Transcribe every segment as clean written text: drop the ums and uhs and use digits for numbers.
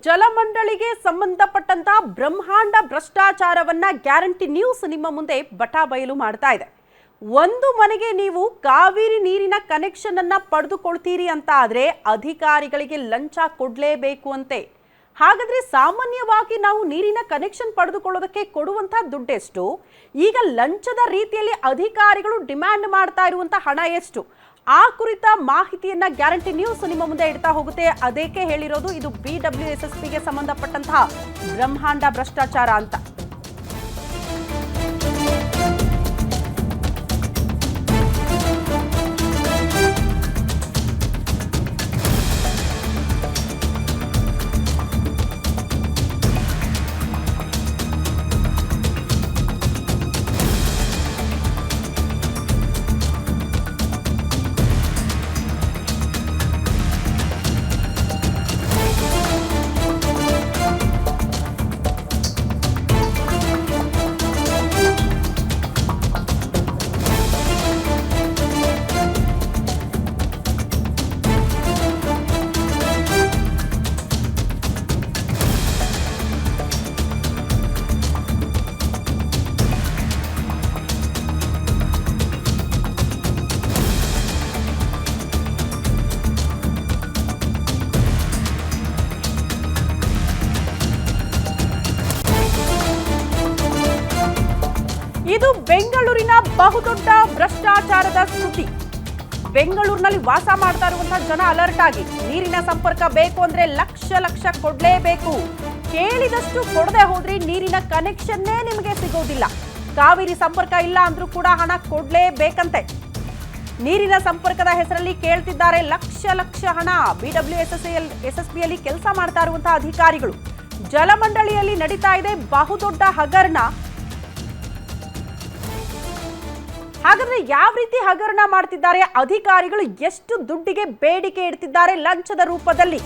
ಜಲಮಂಡಳಿಗೆ ಸಂಬಂಧಪಟ್ಟಂತ ಬ್ರಹ್ಮಾಂಡ ಭ್ರಷ್ಟಾಚಾರವನ್ನ guarantee news ನಿಮ್ಮ ಮುಂದೆ ಬಟಾಬಯಲು ಮಾಡ್ತಾ ಇದೆ. ಒಂದು ಮನೆಗೆ ನೀವು ಕಾವೇರಿ ನೀರಿನ ಕನೆಕ್ಷನ್ ಅನ್ನ ಪಡೆದುಕೊಳ್ತೀರಿ ಅಂತ ಆದ್ರೆ ಅಧಿಕಾರಿಗಳಿಗೆ ಲಂಚ ಕೊಡಲೇಬೇಕು ಅಂತೆ. ಹಾಗಾದ್ರೆ ಸಾಮಾನ್ಯವಾಗಿ ನಾವು ನೀರಿನ ಕನೆಕ್ಷನ್ ಪಡೆದುಕೊಳ್ಳೋದಕ್ಕೆ ಕೊಡುವಂತ ದುಡ್ಡೆಷ್ಟು? ಈಗ ಲಂಚದ ರೀತಿಯಲ್ಲಿ ಅಧಿಕಾರಿಗಳು ಡಿಮ್ಯಾಂಡ್ ಮಾಡ್ತಾ ಇರುವಂತ ಹಣ ಎಷ್ಟು? ಆ ಕುರಿತ ಮಾಹಿತಿಯನ್ನ ಗ್ಯಾರಂಟಿ ನ್ಯೂಸ್ ನಿಮ್ಮ ಮುಂದೆ ಇಡ್ತಾ ಹೋಗುತ್ತೆ. ಅದಕ್ಕೆ ಹೇಳಿರೋದು ಇದು BWSSPಗೆ ಸಂಬಂಧಪಟ್ಟಂತಹ ಬ್ರಹ್ಮಾಂಡ ಭ್ರಷ್ಟಾಚಾರ ಅಂತ. ಇದು ಬೆಂಗಳೂರಿನ ಬಹುದೊಡ್ಡ ಭ್ರಷ್ಟಾಚಾರದ ಸುದ್ದಿ. ಬೆಂಗಳೂರಿನಲ್ಲಿ ವಾಸ ಮಾಡ್ತಾ ಇರುವಂತಹ ಜನ ಅಲರ್ಟ್ ಆಗಿ, ನೀರಿನ ಸಂಪರ್ಕ ಬೇಕು ಅಂದ್ರೆ ಲಕ್ಷ ಕೊಡ್ಲೇಬೇಕು. ಕೇಳಿದಷ್ಟು ಕೊಡದೆ ಹೋದ್ರೆ ನೀರಿನ ಕನೆಕ್ಷನ್ನೇ ನಿಮಗೆ ಸಿಗೋದಿಲ್ಲ. ಕಾವೇರಿ ಸಂಪರ್ಕ ಇಲ್ಲ ಅಂದ್ರೂ ಕೂಡ ಹಣ ಕೊಡ್ಲೇಬೇಕಂತೆ. ನೀರಿನ ಸಂಪರ್ಕದ ಹೆಸರಲ್ಲಿ ಕೇಳ್ತಿದ್ದಾರೆ ಲಕ್ಷ ಹಣ. BWSSPಯಲ್ಲಿ ಕೆಲಸ ಮಾಡ್ತಾ ಇರುವಂತಹ ಅಧಿಕಾರಿಗಳು. ಜಲಮಂಡಳಿಯಲ್ಲಿ ನಡೀತಾ ಇದೆ ಬಹುದೊಡ್ಡ ಹಗರಣ. ಹಾಗಾದ್ರೆ ಯಾವ ರೀತಿ ಹಗರಣ ಮಾಡ್ತಿದ್ದಾರೆ ಅಧಿಕಾರಿಗಳು? ಎಷ್ಟು ದುಡ್ಡಿಗೆ ಬೇಡಿಕೆ ಇಡ್ತಿದ್ದಾರೆ ಲಂಚದ ರೂಪದಲ್ಲಿ?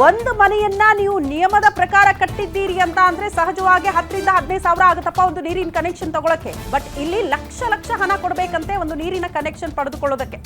ಒಂದು ಮನೆಯನ್ನ ನೀವು ನಿಯಮದ ಪ್ರಕಾರ ಕಟ್ಟಿದ್ದೀರಿ ಅಂತ ಅಂದ್ರೆ ಸಹಜವಾಗಿ 10 ರಿಂದ 15 ಸಾವಿರ ಆಗುತ್ತಪ್ಪ ಒಂದು ನೀರಿನ ಕನೆಕ್ಷನ್ ತಗೊಳಕ್ಕೆ. ಬಟ್ ಇಲ್ಲಿ ಲಕ್ಷ ಹಣ ಕೊಡಬೇಕಂತೆ ಒಂದು ನೀರಿನ ಕನೆಕ್ಷನ್ ಪಡೆದುಕೊಳ್ಳೋದಕ್ಕೆ.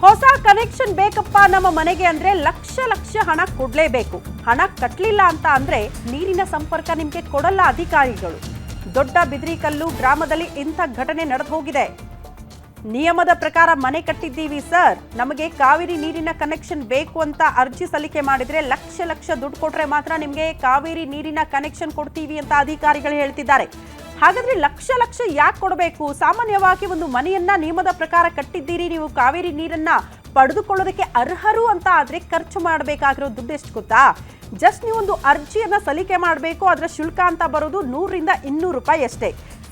ಹೊಸ ಕನೆಕ್ಷನ್ ಬೇಕಪ್ಪ ನಮ್ಮ ಮನೆಗೆ ಅಂದ್ರೆ ಲಕ್ಷ ಹಣ ಕೊಡ್ಲೇಬೇಕು. ಹಣ ಕಟ್ಟಲಿಲ್ಲ ಅಂತ ಅಂದ್ರೆ ನೀರಿನ ಸಂಪರ್ಕ ನಿಮ್ಗೆ ಕೊಡಲ್ಲ ಅಧಿಕಾರಿಗಳು. ದೊಡ್ಡ ಬಿದ್ರಿಕಲ್ಲು ಗ್ರಾಮದಲ್ಲಿ ಇಂಥ ಘಟನೆ ನಡೆದು ಹೋಗಿದೆ. ನಿಯಮದ ಪ್ರಕಾರ ಮನೆ ಕಟ್ಟಿದ್ದೀವಿ ಸರ್, ನಮಗೆ ಕಾವೇರಿ ನೀರಿನ ಕನೆಕ್ಷನ್ ಬೇಕು ಅಂತ ಅರ್ಜಿ ಸಲ್ಲಿಕೆ ಮಾಡಿದ್ರೆ ಲಕ್ಷ ದುಡ್ಡು ಕೊಟ್ರೆ ಮಾತ್ರ ನಿಮ್ಗೆ ಕಾವೇರಿ ನೀರಿನ ಕನೆಕ್ಷನ್ ಕೊಡ್ತೀವಿ ಅಂತ ಅಧಿಕಾರಿಗಳು ಹೇಳ್ತಿದ್ದಾರೆ. ಹಾಗಾದ್ರೆ ಲಕ್ಷ ಯಾಕೆ ಕೊಡಬೇಕು? ಸಾಮಾನ್ಯವಾಗಿ ಒಂದು ಮನೆಯನ್ನ ನಿಯಮದ ಪ್ರಕಾರ ಕಟ್ಟಿದ್ದೀರಿ, ನೀವು ಕಾವೇರಿ ನೀರನ್ನ ಪಡೆದುಕೊಳ್ಳೋದಕ್ಕೆ ಅರ್ಹರು ಅಂತ ಆದ್ರೆ ಖರ್ಚು ಮಾಡಬೇಕಾಗಿರೋ ದುಡ್ಡು ಎಷ್ಟು ಗೊತ್ತಾ? ಜಸ್ಟ್ ನೀವು ಒಂದು ಅರ್ಜಿಯನ್ನ ಸಲ್ಲಿಕೆ ಮಾಡಬೇಕು. ಅದರ ಶುಲ್ಕ ಅಂತ ಬರೋದು 100 ರಿಂದ 200 ರೂಪಾಯಿ ಅಷ್ಟೇ.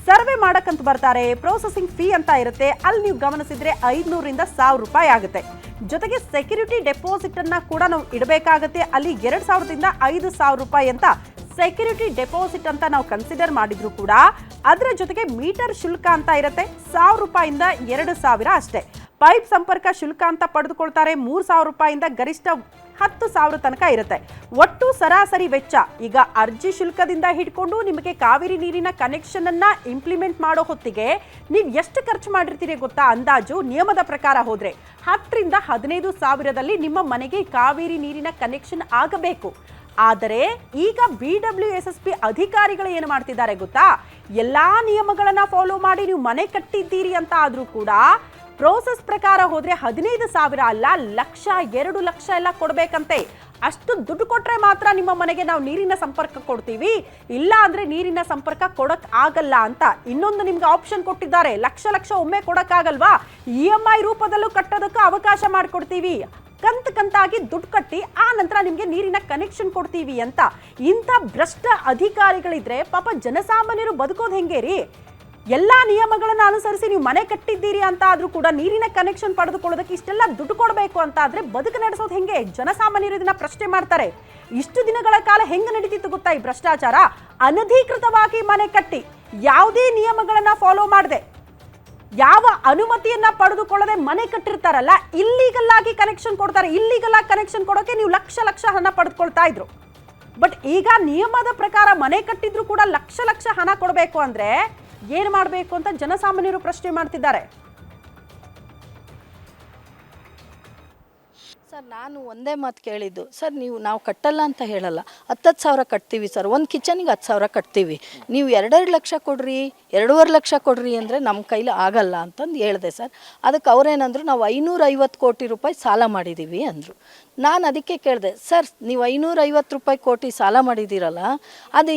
ಸರ್ವೆ ಮಾಡಕ್ಕಂತ ಬರ್ತಾರೆ, ಪ್ರೊಸೆಸಿಂಗ್ ಫೀ ಅಂತ ಇರುತ್ತೆ. ಅಲ್ಲಿ ನೀವು ಗಮನಿಸಿದ್ರೆ 500 ರಿಂದ 1000 ರೂಪಾಯಿ ಆಗುತ್ತೆ. ಜೊತೆಗೆ ಸೆಕ್ಯೂರಿಟಿ ಡೆಪಾಸಿಟ್ ಅನ್ನ ಕೂಡ ನಾವು ಇಡಬೇಕಾಗುತ್ತೆ. ಅಲ್ಲಿ 2000 ರಿಂದ 5000 ರೂಪಾಯಿ ಅಂತ ಸೆಕ್ಯೂರಿಟಿ ಡೆಪಾಸಿಟ್ ಅಂತ ನಾವು ಕನ್ಸಿಡರ್ ಮಾಡಿದ್ರು ಕೂಡ ಅದರ ಜೊತೆಗೆ ಮೀಟರ್ ಶುಲ್ಕ ಅಂತ ಇರುತ್ತೆ 1000 ರೂಪಾಯಿಂದ 2000 ಅಷ್ಟೇ. ಪೈಪ್ ಸಂಪರ್ಕ ಶುಲ್ಕ ಅಂತ ಪಡೆದುಕೊಳ್ತಾರೆ 3000 ರೂಪಾಯಿಂದ ಗರಿಷ್ಠ 10,000 ತನಕ ಇರುತ್ತೆ. ಒಟ್ಟು ಸರಾಸರಿ ವೆಚ್ಚ ಈಗ ಅರ್ಜಿ ಶುಲ್ಕದಿಂದ ಹಿಡ್ಕೊಂಡು ನಿಮಗೆ ಕಾವೇರಿ ನೀರಿನ ಕನೆಕ್ಷನ್ ಅನ್ನ ಇಂಪ್ಲಿಮೆಂಟ್ ಮಾಡೋ ಹೊತ್ತಿಗೆ ನೀವು ಎಷ್ಟು ಖರ್ಚು ಮಾಡಿರ್ತೀರಿ ಗೊತ್ತಾ? ಅಂದಾಜು ನಿಯಮದ ಪ್ರಕಾರ ಹೋದ್ರೆ 10 ರಿಂದ 15 ಸಾವಿರದಲ್ಲಿ ನಿಮ್ಮ ಮನೆಗೆ ಕಾವೇರಿ ನೀರಿನ ಕನೆಕ್ಷನ್ ಆಗಬೇಕು. ಆದರೆ ಈಗ BWSSP ಅಧಿಕಾರಿಗಳು ಏನು ಮಾಡ್ತಿದ್ದಾರೆ ಗೊತ್ತಾ? ಎಲ್ಲಾ ನಿಯಮಗಳನ್ನ ಫಾಲೋ ಮಾಡಿ ನೀವು ಮನೆ ಕಟ್ಟಿದ್ದೀರಿ ಅಂತ ಆದ್ರೂ ಕೂಡ ಪ್ರೋಸೆಸ್ ಪ್ರಕಾರ ಹೋದ್ರೆ 15,000 ಅಲ್ಲ, 1,00,000 2 ಲಕ್ಷ ಎಲ್ಲ ಕೊಡಬೇಕಂತೆ. ಅಷ್ಟು ದುಡ್ಡು ಕೊಟ್ರೆ ಮಾತ್ರ ನಿಮ್ಮ ಮನೆಗೆ ನಾವು ನೀರಿನ ಸಂಪರ್ಕ ಕೊಡ್ತೀವಿ, ಇಲ್ಲ ಅಂದ್ರೆ ನೀರಿನ ಸಂಪರ್ಕ ಕೊಡಕ್ ಆಗಲ್ಲ ಅಂತ. ಇನ್ನೊಂದು ನಿಮ್ಗೆ ಆಪ್ಷನ್ ಕೊಟ್ಟಿದ್ದಾರೆ, ಲಕ್ಷ ಒಮ್ಮೆ ಕೊಡಕ್ ಆಗಲ್ವಾ, EMI ರೂಪದಲ್ಲೂ ಕಟ್ಟೋದಕ್ಕೆ ಅವಕಾಶ ಮಾಡಿಕೊಡ್ತೀವಿ. ಕಂತಾಗಿ ದುಡ್ಡು ಕಟ್ಟಿ ಆ ನಂತರ ನಿಮಗೆ ನೀರಿನ ಕನೆಕ್ಷನ್ ಕೊಡ್ತೀವಿ ಅಂತ. ಇಂಥ ಭ್ರಷ್ಟ ಅಧಿಕಾರಿಗಳಿದ್ರೆ ಪಾಪ ಜನಸಾಮಾನ್ಯರು ಬದುಕೋದು ಹೆಂಗೆ ರೀ? ಎಲ್ಲಾ ನಿಯಮಗಳನ್ನು ಅನುಸರಿಸಿ ನೀವು ಮನೆ ಕಟ್ಟಿದ್ದೀರಿ ಅಂತ ಆದ್ರೂ ಕೂಡ ನೀರಿನ ಕನೆಕ್ಷನ್ ಪಡೆದುಕೊಳ್ಳೋದಕ್ಕೆ ಇಷ್ಟೆಲ್ಲ ದುಡ್ಡು ಕೊಡಬೇಕು ಅಂತ ಆದ್ರೆ ಬದುಕು ನಡೆಸೋದು ಹೆಂಗೆ? ಜನಸಾಮಾನ್ಯರು ಇದನ್ನ ಪ್ರಶ್ನೆ ಮಾಡ್ತಾರೆ. ಇಷ್ಟು ದಿನಗಳ ಕಾಲ ಹೆಂಗೆ ನಡೀತಿತ್ತು ಗೊತ್ತಾ ಈ ಭ್ರಷ್ಟಾಚಾರ? ಅನಧಿಕೃತವಾಗಿ ಮನೆ ಕಟ್ಟಿ ಯಾವುದೇ ನಿಯಮಗಳನ್ನ ಫಾಲೋ ಮಾಡದೆ, ಯಾವ ಅನುಮತಿಯನ್ನ ಪಡೆದುಕೊಳ್ಳದೆ ಮನೆ ಕಟ್ಟಿರ್ತಾರಲ್ಲ, ಇಲ್ಲಿಗಲ್ ಆಗಿ ಕನೆಕ್ಷನ್ ಕೊಡ್ತಾರೆ. ಇಲ್ಲಿಗಲ್ ಆಗಿ ಕನೆಕ್ಷನ್ ಕೊಡೋಕೆ ನೀವು ಲಕ್ಷ ಹಣ ಪಡೆದುಕೊಳ್ತಾ ಇದ್ರು. ಬಟ್ ಈಗ ನಿಯಮದ ಪ್ರಕಾರ ಮನೆ ಕಟ್ಟಿದ್ರು ಕೂಡ ಲಕ್ಷ ಹಣ ಕೊಡಬೇಕು ಅಂದ್ರೆ ಏನು ಮಾಡಬೇಕು ಅಂತ ಜನಸಾಮಾನ್ಯರು ಪ್ರಶ್ನೆ ಮಾಡ್ತಿದ್ದಾರೆ. ಸರ್, ನಾನು ಒಂದೇ ಮಾತು ಕೇಳಿದ್ದು, ಸರ್ ನಾವು ಕಟ್ಟಲ್ಲ ಅಂತ ಹೇಳಲ್ಲ, 10,000 ಕಟ್ತೀವಿ ಸರ್, ಒಂದು ಕಿಚನಿಗೆ 10,000 ಕಟ್ತೀವಿ, ನೀವು 2 ಲಕ್ಷ ಕೊಡ್ರಿ, 2.5 ಲಕ್ಷ ಕೊಡ್ರಿ ಅಂದರೆ ನಮ್ಮ ಕೈಲಿ ಆಗಲ್ಲ ಅಂತಂದು ಹೇಳಿದೆ ಸರ್. ಅದಕ್ಕೆ ಅವರೇನಂದ್ರು, ನಾವು 550 ಕೋಟಿ ರೂಪಾಯಿ ಸಾಲ ಮಾಡಿದ್ದೀವಿ ಅಂದರು. ನಾನು ಅದಕ್ಕೆ ಕೇಳಿದೆ, ಸರ್ ನೀವು 550 ಕೋಟಿ ಸಾಲ ಮಾಡಿದ್ದೀರಲ್ಲ, ಅದು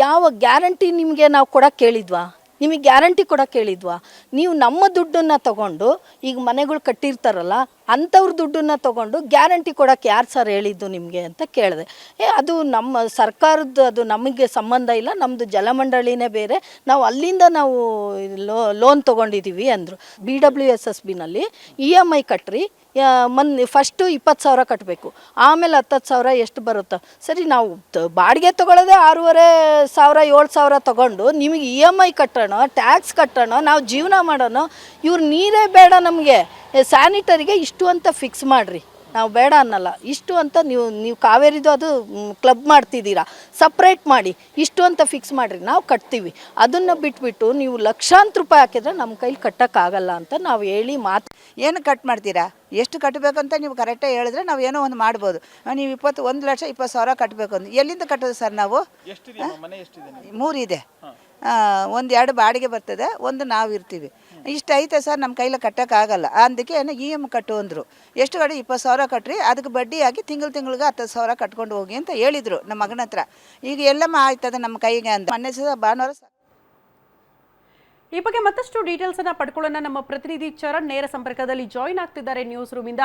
ಯಾವ ಗ್ಯಾರಂಟಿ ನಿಮಗೆ ನಾವು ಕೊಡೋಕ್ಕೆ ಕೇಳಿದ್ವಾ? ನಿಮಗೆ ಗ್ಯಾರಂಟಿ ಕೊಡೋಕೆ ಹೇಳಿದ್ವಾ? ನೀವು ನಮ್ಮ ದುಡ್ಡನ್ನು ತಗೊಂಡು ಈಗ ಮನೆಗಳು ಕಟ್ಟಿರ್ತಾರಲ್ಲ ಅಂಥವ್ರ ದುಡ್ಡನ್ನು ತೊಗೊಂಡು ಗ್ಯಾರಂಟಿ ಕೊಡೋಕ್ಕೆ ಯಾರು ಸರ್ ಹೇಳಿದ್ದು ನಿಮಗೆ ಅಂತ ಕೇಳಿದೆ. ಅದು ನಮ್ಮ ಸರ್ಕಾರದ್ದು, ಅದು ನಮಗೆ ಸಂಬಂಧ ಇಲ್ಲ, ನಮ್ಮದು ಜಲಮಂಡಳಿನೇ ಬೇರೆ, ನಾವು ಅಲ್ಲಿಂದ ನಾವು ಲೋನ್ ತೊಗೊಂಡಿದ್ದೀವಿ ಅಂದರು. BWSSBನಲ್ಲಿ EMI ಕಟ್ಟ್ರಿ, ಫಸ್ಟು 20,000 ಕಟ್ಟಬೇಕು, ಆಮೇಲೆ 10,000 ಎಷ್ಟು ಬರುತ್ತೋ ಸರಿ. ನಾವು ಬಾಡಿಗೆ ತೊಗೊಳ್ಳೋದೇ 6,500 7,000 ತೊಗೊಂಡು ನಿಮಗೆ EMI ಕಟ್ಟೋಣ, ಟ್ಯಾಕ್ಸ್ ಕಟ್ಟೋಣ, ನಾವು ಜೀವನ ಮಾಡೋಣ. ಇವ್ರು ನೀರೇ ಬೇಡ ನಮಗೆ, ಸ್ಯಾನಿಟರಿಗೆ ಇಷ್ಟು ಅಂತ ಫಿಕ್ಸ್ ಮಾಡಿರಿ, ನಾವು ಬೇಡ ಅನ್ನಲ್ಲ. ಇಷ್ಟು ಅಂತ ನೀವು ಕಾವೇರಿದು ಅದು ಕ್ಲಬ್ ಮಾಡ್ತಿದ್ದೀರಾ, ಸಪ್ರೇಟ್ ಮಾಡಿ ಇಷ್ಟು ಅಂತ ಫಿಕ್ಸ್ ಮಾಡಿರಿ, ನಾವು ಕಟ್ತೀವಿ. ಅದನ್ನು ಬಿಟ್ಬಿಟ್ಟು ನೀವು ಲಕ್ಷಾಂತರ ರೂಪಾಯಿ ಹಾಕಿದ್ರೆ ನಮ್ಮ ಕೈಲಿ ಕಟ್ಟೋಕ್ಕಾಗಲ್ಲ ಅಂತ ನಾವು ಹೇಳಿ ಏನು ಕಟ್ ಮಾಡ್ತೀರಾ? ಎಷ್ಟು ಕಟ್ಟಬೇಕಂತ ನೀವು ಕರೆಕ್ಟಾಗಿ ಹೇಳಿದ್ರೆ ನಾವು ಏನೋ ಒಂದು ಮಾಡ್ಬೋದು. ನೀವು 1,20,000 ಕಟ್ಟಬೇಕು ಅಂತ ಎಲ್ಲಿಂದ ಕಟ್ಟೋದು ಸರ್? ನಾವು 3 ಇದೆ, 1-2 ಬಾಡಿಗೆ ಬರ್ತದೆ, 1 ನಾವು ಇರ್ತೀವಿ. ಇಷ್ಟು ಐತೆ ಸರ್, ನಮ್ಮ ಕೈಲಿ ಕಟ್ಟೋಕ್ಕಾಗಲ್ಲ. ಅದಕ್ಕೆ EMI ಕಟ್ಟು ಅಂದರು. ಎಷ್ಟು ಕಡೆ 20,000 ಕಟ್ಟ್ರಿ, ಅದಕ್ಕೆ ಬಡ್ಡಿಯಾಗಿ ತಿಂಗಳಿಗೆ 10,000 ಕಟ್ಕೊಂಡು ಹೋಗಿ ಅಂತ ಹೇಳಿದರು ನಮ್ಮ ಮಗನ ಹತ್ರ. ಈಗ ಎಲ್ಲಮ್ಮ ಆಯ್ತದೆ ನಮ್ಮ ಕೈಗೆ ಅಂತ ಮೊನ್ನೆ ಭಾನುವಾರ. ಈ ಬಗ್ಗೆ ಮತ್ತಷ್ಟು ಡೀಟೇಲ್ಸ್ ಅನ್ನ ಪಡ್ಕೊಳ್ಳೋಣ. ನಮ್ಮ ಪ್ರತಿನಿಧಿ ಚರಣ್ ನೇರ ಸಂಪರ್ಕದಲ್ಲಿ ಜಾಯಿನ್ ಆಗ್ತಿದ್ದಾರೆ ನ್ಯೂಸ್ ರೂಮ್ ಇಂದ.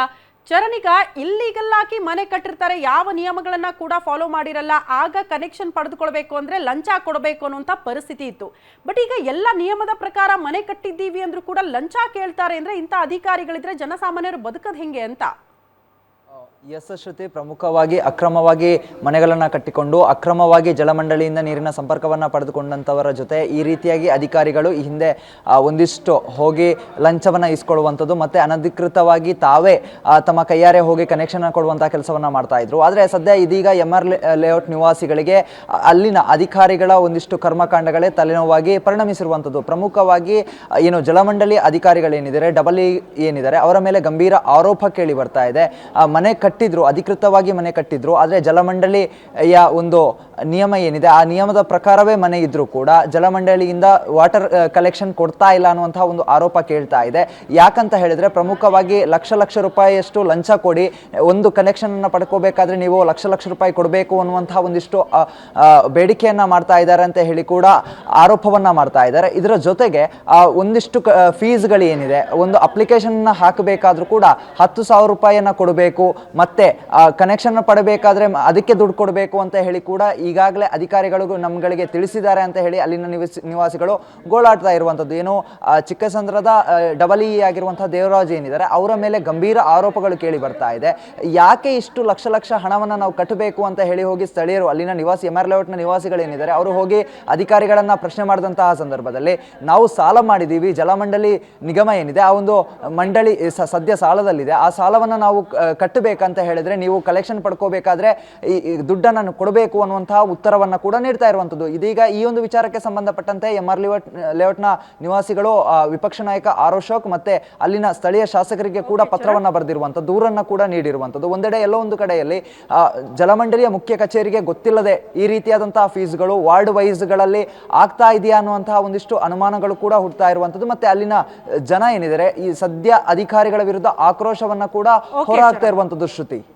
ಚರಣ್, ಈಗ ಇಲ್ಲಿಗಲ್ ಆಗಿ ಮನೆ ಕಟ್ಟಿರ್ತಾರೆ, ಯಾವ ನಿಯಮಗಳನ್ನ ಕೂಡ ಫಾಲೋ ಮಾಡಿರಲ್ಲ, ಆಗ ಕನೆಕ್ಷನ್ ಪಡೆದುಕೊಳ್ಬೇಕು ಅಂದ್ರೆ ಲಂಚ ಕೊಡಬೇಕು ಅನ್ನುವಂತ ಪರಿಸ್ಥಿತಿ ಇತ್ತು. ಬಟ್ ಈಗ ಎಲ್ಲ ನಿಯಮದ ಪ್ರಕಾರ ಮನೆ ಕಟ್ಟಿದ್ದೀವಿ ಅಂದ್ರೂ ಕೂಡ ಲಂಚ ಕೇಳ್ತಾರೆ ಅಂದ್ರೆ ಇಂಥ ಅಧಿಕಾರಿಗಳಿದ್ರೆ ಜನಸಾಮಾನ್ಯರು ಬದುಕದ್ ಹೆಂಗೆ ಅಂತ? ಎಸ್ ಶ್ರುತಿ, ಪ್ರಮುಖವಾಗಿ ಅಕ್ರಮವಾಗಿ ಮನೆಗಳನ್ನು ಕಟ್ಟಿಕೊಂಡು ಅಕ್ರಮವಾಗಿ ಜಲಮಂಡಳಿಯಿಂದ ನೀರಿನ ಸಂಪರ್ಕವನ್ನು ಪಡೆದುಕೊಂಡಂಥವರ ಜೊತೆ ಈ ರೀತಿಯಾಗಿ ಅಧಿಕಾರಿಗಳು ಈ ಹಿಂದೆ ಒಂದಿಷ್ಟು ಹೋಗಿ ಲಂಚವನ್ನು ಇಸ್ಕೊಳ್ಳುವಂಥದ್ದು ಮತ್ತು ಅನಧಿಕೃತವಾಗಿ ತಾವೇ ತಮ್ಮ ಕೈಯಾರೆ ಹೋಗಿ ಕನೆಕ್ಷನ್ ಕೊಡುವಂಥ ಕೆಲಸವನ್ನು ಮಾಡ್ತಾ ಇದ್ರು. ಆದರೆ ಸದ್ಯ ಇದೀಗ MR ಲೇಔಟ್ ನಿವಾಸಿಗಳಿಗೆ ಅಲ್ಲಿನ ಅಧಿಕಾರಿಗಳ ಒಂದಿಷ್ಟು ಕರ್ಮಕಾಂಡಗಳೇ ತಲೆನೋವಾಗಿ ಪರಿಣಮಿಸಿರುವಂಥದ್ದು. ಪ್ರಮುಖವಾಗಿ ಏನು ಜಲಮಂಡಳಿ ಅಧಿಕಾರಿಗಳೇನಿದ್ದಾರೆ, EE ಏನಿದ್ದಾರೆ, ಅವರ ಮೇಲೆ ಗಂಭೀರ ಆರೋಪ ಕೇಳಿ ಬರ್ತಾ ಇದೆ. ಮನೆ ಕಟ್ಟಿದ್ರು, ಅಧಿಕೃತವಾಗಿ ಮನೆ ಕಟ್ಟಿದ್ರು, ಆದರೆ ಜಲಮಂಡಳಿಯ ಒಂದು ನಿಯಮ ಏನಿದೆ ಆ ನಿಯಮದ ಪ್ರಕಾರವೇ ಮನೆ ಇದ್ರೂ ಕೂಡ ಜಲಮಂಡಳಿಯಿಂದ ವಾಟರ್ ಕಲೆಕ್ಷನ್ ಕೊಡ್ತಾ ಇಲ್ಲ ಅನ್ನುವಂತಹ ಒಂದು ಆರೋಪ ಕೇಳ್ತಾ ಇದೆ. ಯಾಕಂತ ಹೇಳಿದ್ರೆ ಪ್ರಮುಖವಾಗಿ ಲಕ್ಷ ರೂಪಾಯಿಯಷ್ಟು ಲಂಚ ಕೊಡಿ, ಒಂದು ಕನೆಕ್ಷನ್ ಅನ್ನು ಪಡ್ಕೋಬೇಕಾದ್ರೆ ನೀವು ಲಕ್ಷ ರೂಪಾಯಿ ಕೊಡಬೇಕು ಅನ್ನುವಂತಹ ಒಂದಿಷ್ಟು ಬೇಡಿಕೆಯನ್ನ ಮಾಡ್ತಾ ಇದ್ದಾರೆ ಅಂತ ಹೇಳಿ ಕೂಡ ಆರೋಪವನ್ನ ಮಾಡ್ತಾ ಇದ್ದಾರೆ. ಇದರ ಜೊತೆಗೆ ಒಂದಿಷ್ಟು ಫೀಸ್ಗಳು ಏನಿದೆ, ಒಂದು ಅಪ್ಲಿಕೇಶನ್ ಹಾಕಬೇಕಾದ್ರೂ ಕೂಡ 10,000 ರೂಪಾಯಿಯನ್ನ ಕೊಡಬೇಕು, ಮತ್ತೆ ಕನೆಕ್ಷನ್ ಪಡಬೇಕಾದ್ರೆ ಅದಕ್ಕೆ ದುಡ್ಡು ಕೊಡಬೇಕು ಅಂತ ಹೇಳಿ ಕೂಡ ಈಗಾಗಲೇ ಅಧಿಕಾರಿಗಳು ನಮ್ಗಳಿಗೆ ತಿಳಿಸಿದ್ದಾರೆ ಅಂತ ಹೇಳಿ ಅಲ್ಲಿನ ನಿವಾಸಿಗಳು ಗೋಳಾಡ್ತಾ ಇರುವಂಥದ್ದು. ಏನು ಚಿಕ್ಕಸಂದ್ರದ EE ಆಗಿರುವಂತಹ ದೇವರಾಜ್ ಏನಿದ್ದಾರೆ ಅವರ ಮೇಲೆ ಗಂಭೀರ ಆರೋಪಗಳು ಕೇಳಿ ಬರ್ತಾ ಇದೆ. ಯಾಕೆ ಇಷ್ಟು ಲಕ್ಷ ಹಣವನ್ನು ನಾವು ಕಟ್ಟಬೇಕು ಅಂತ ಹೇಳಿ ಹೋಗಿ ಸ್ಥಳೀಯರು, ಅಲ್ಲಿನ ನಿವಾಸಿ MR ಲೇಔಟ್ನ ನಿವಾಸಿಗಳೇನಿದ್ದಾರೆ ಅವರು ಹೋಗಿ ಅಧಿಕಾರಿಗಳನ್ನ ಪ್ರಶ್ನೆ ಮಾಡಿದಂತಹ ಸಂದರ್ಭದಲ್ಲಿ ನಾವು ಸಾಲ ಮಾಡಿದ್ದೀವಿ, ಜಲಮಂಡಳಿ ನಿಗಮ ಏನಿದೆ ಆ ಒಂದು ಮಂಡಳಿ ಸದ್ಯ ಸಾಲದಲ್ಲಿದೆ, ಆ ಸಾಲವನ್ನು ನಾವು ಕಟ್ಟಬೇಕಂತ ಹೇಳಿದ್ರೆ ನೀವು ಕಲೆಕ್ಷನ್ ಪಡ್ಕೋಬೇಕಾದ್ರೆ ಈ ದುಡ್ಡನ್ನು ಕೊಡಬೇಕು ಅನ್ನುವಂತಹ ಉತ್ತರವನ್ನ ಕೂಡ ನೀಡ್ತಾ ಇರುವಂಥದ್ದು. ಇದೀಗ ಈ ಒಂದು ವಿಚಾರಕ್ಕೆ ಸಂಬಂಧಪಟ್ಟಂತೆ MR ಲೇಔಟ್ನ ನಿವಾಸಿಗಳು ವಿಪಕ್ಷ ನಾಯಕ ಆರ್ ಅಶೋಕ್ ಮತ್ತೆ ಅಲ್ಲಿನ ಸ್ಥಳೀಯ ಶಾಸಕರಿಗೆ ಕೂಡ ಪತ್ರವನ್ನ ಬರೆದಿರುವಂಥದ್ದು, ದೂರನ್ನ ಕೂಡ ನೀಡಿರುವಂಥದ್ದು. ಒಂದೆಡೆ ಎಲ್ಲೋ ಒಂದು ಕಡೆಯಲ್ಲಿ ಜಲಮಂಡಳಿಯ ಮುಖ್ಯ ಕಚೇರಿಗೆ ಗೊತ್ತಿಲ್ಲದೆ ಈ ರೀತಿಯಾದಂತಹ ಫೀಸ್ಗಳು ವಾರ್ಡ್ ವೈಸ್ಗಳಲ್ಲಿ ಆಗ್ತಾ ಇದೆಯಾ ಅನ್ನುವಂತಹ ಒಂದಿಷ್ಟು ಅನುಮಾನಗಳು ಕೂಡ ಹುಡ್ತಾ ಇರುವಂಥದ್ದು. ಮತ್ತೆ ಅಲ್ಲಿನ ಜನ ಏನಿದ್ದಾರೆ ಈ ಸದ್ಯ ಅಧಿಕಾರಿಗಳ ವಿರುದ್ಧ ಆಕ್ರೋಶವನ್ನ ಕೂಡ ಹೊರಹಾಕ್ತಾ ಇರುವಂಥದ್ದು. ಶ್ರುತಿ.